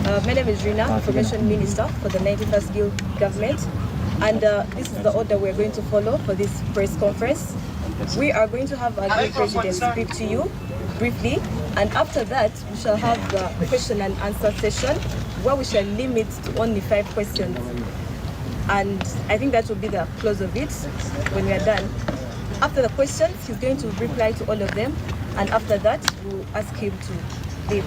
My name is Rina, Information Minister for the 91st Guild Government. And this is the order we're going to follow for this press conference. We are going to have our Guild President speak to you briefly. And after that, we shall have the question and answer session where we shall limit to only 5 questions. And I think that will be the close of it when we are done. After the questions, he's going to reply to all of them. And after that, we'll ask him to leave.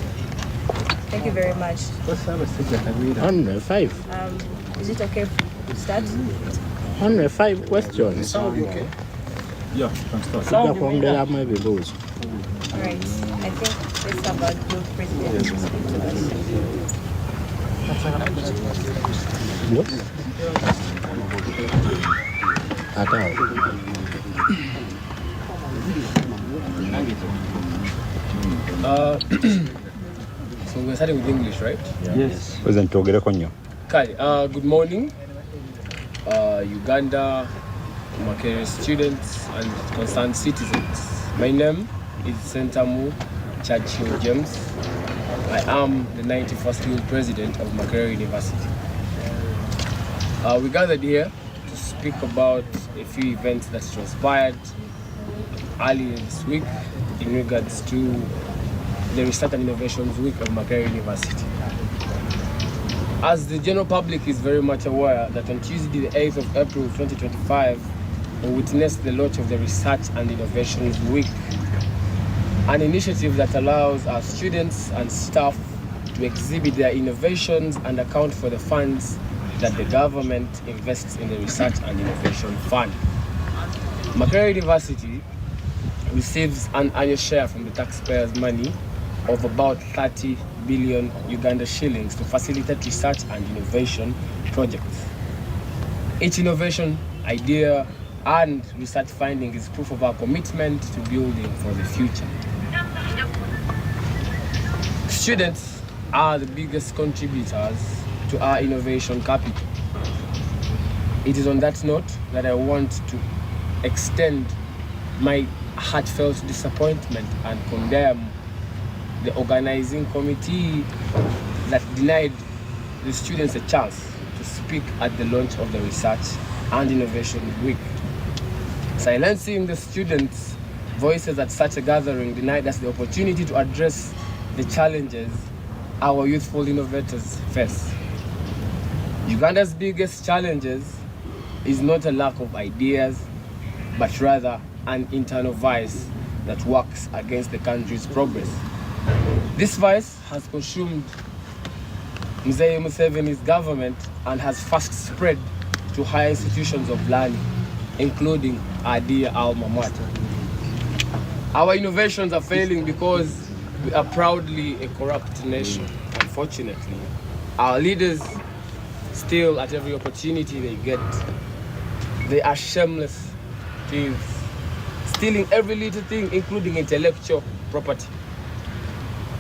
Thank you very much. 105. Is it okay if we start? 105 questions. Okay. Yeah, can start. From there, maybe those. All right. I think let's have our Guild President speak to us. What? At all. So we're starting with English, right? Yes. President Togera Konyo. Okay, good morning, Uganda, Makerere students and concerned citizens. My name is Sentamu Churchill James. I am the 91st Guild President of Makerere University. We gathered here to speak about a few events that transpired earlier this week in regards to the Research and Innovations Week of Makerere University. As the general public is very much aware that on Tuesday, the 8th of April 2025, we witnessed the launch of the Research and Innovations Week, an initiative that allows our students and staff to exhibit their innovations and account for the funds that the government invests in the Research and Innovation Fund. Makerere University receives an annual share from the taxpayers' money of about 30 billion Uganda shillings to facilitate research and innovation projects. Each innovation, idea, and research finding is proof of our commitment to building for the future. Students are the biggest contributors to our innovation capital. It is on that note that I want to extend my heartfelt disappointment and condemn the organizing committee that denied the students a chance to speak at the launch of the Research and Innovation Week. Silencing the students' voices at such a gathering denied us the opportunity to address the challenges our youthful innovators face. Uganda's biggest challenges is not a lack of ideas, but rather an internal vice that works against the country's progress. This vice has consumed Mzee Museveni's government and has fast spread to higher institutions of learning, including our dear alma mater. Our innovations are failing because we are proudly a corrupt nation. Unfortunately, our leaders steal at every opportunity they get. They are shameless thieves, stealing every little thing, including intellectual property.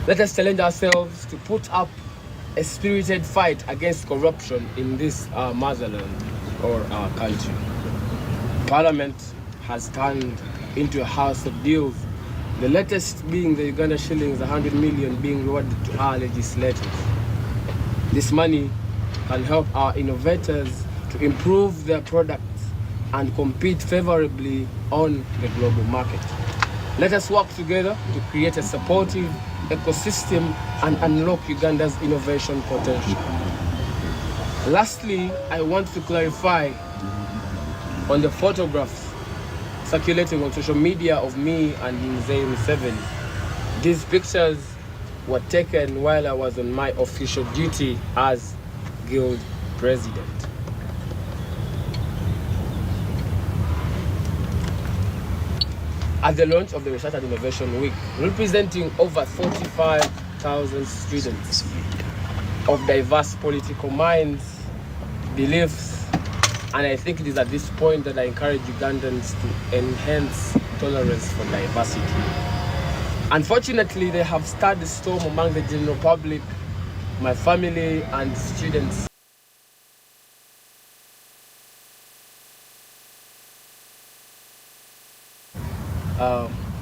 Let us challenge ourselves to put up a spirited fight against corruption in this motherland or our country. Parliament has turned into a house of deals, the latest being the Uganda shillings 100 million being rewarded to our legislators. This money can help our innovators to improve their products and compete favorably on the global market. Let us work together to create a supportive ecosystem and unlock Uganda's innovation potential. Lastly, I want to clarify on the photographs circulating on social media of me and Mzee Museveni. These pictures were taken while I was on my official duty as Guild President. At the launch of the Research and Innovation Week, representing over 45,000 students of diverse political minds, beliefs, and I think it is at this point that I encourage Ugandans to enhance tolerance for diversity. Unfortunately, they have stirred the storm among the general public, my family, and students.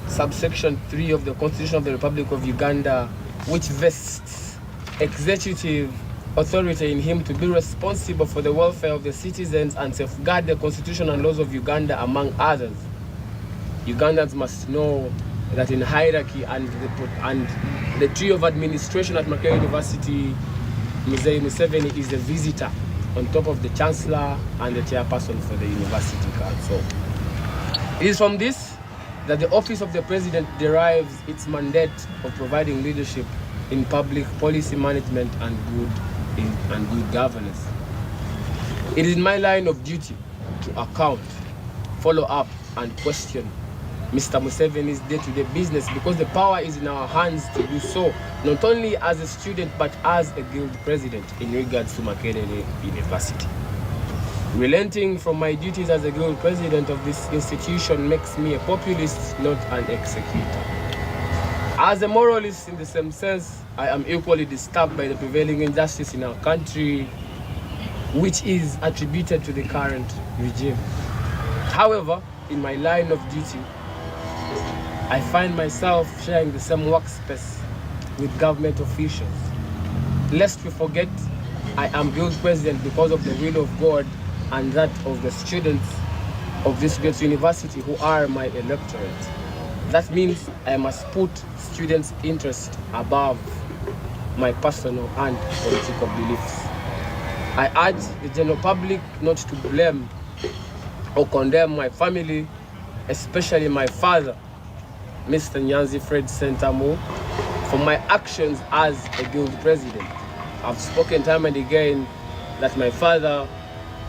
Subsection 3 of the Constitution of the Republic of Uganda, which vests executive authority in him to be responsible for the welfare of the citizens and safeguard the constitution and laws of Uganda, among others. Ugandans must know that in hierarchy and the tree of administration at Makerere University, Mzee Museveni is a visitor on top of the chancellor and the chairperson for the university council. It is from this that the office of the president derives its mandate of providing leadership in public policy management and good governance. It is my line of duty to account, follow up, and question Mr. Museveni's day-to-day business, because the power is in our hands to do so, not only as a student but as a guild president in regards to Makerere University. Relenting from my duties as a guild president of this institution makes me a populist, not an executor. As a moralist in the same sense, I am equally disturbed by the prevailing injustice in our country, which is attributed to the current regime. However, in my line of duty, I find myself sharing the same workspace with government officials. Lest we forget, I am guild president because of the will of God and that of the students of this great university who are my electorate. That means I must put students' interest above my personal and political beliefs. I urge the general public not to blame or condemn my family, especially my father, Mr. Nyanzi Fred Sentamu, for my actions as a guild president. I've spoken time and again that my father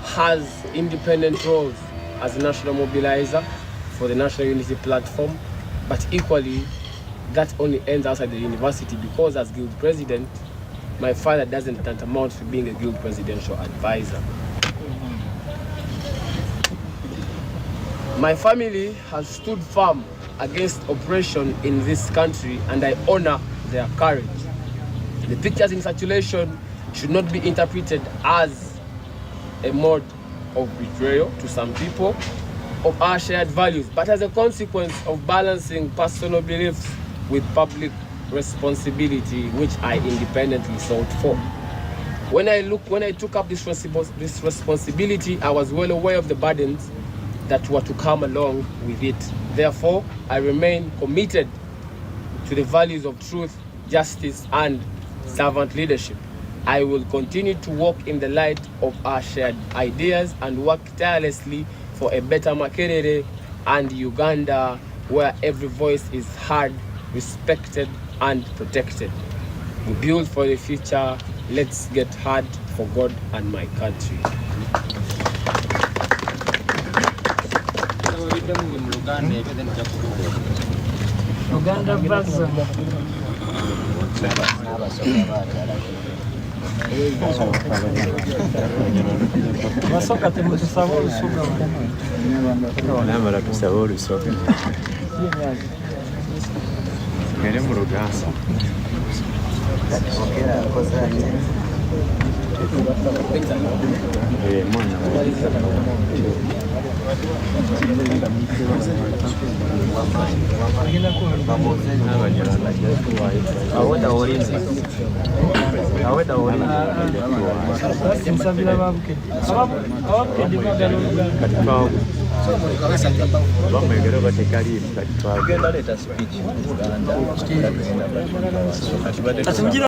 has independent roles as a national mobilizer for the National Unity Platform, but equally that only ends outside the university, because as guild president, my father doesn't tantamount to being a guild presidential advisor. My family has stood firm against oppression in this country, and I honor their courage. The pictures in circulation should not be interpreted as a mode of betrayal to some people of our shared values, but as a consequence of balancing personal beliefs with public responsibility, which I independently sought for. When I took up this responsibility, I was well aware of the burdens that were to come along with it. Therefore, I remain committed to the values of truth, justice, and servant leadership. I will continue to walk in the light of our shared ideas and work tirelessly for a better Makerere and Uganda, where every voice is heard, respected, and protected. We build for the future. Let's get hard for God and my country. Uganda version. Basoka temutusaba olusoga namala tusaba olusoga ngere mu Luganda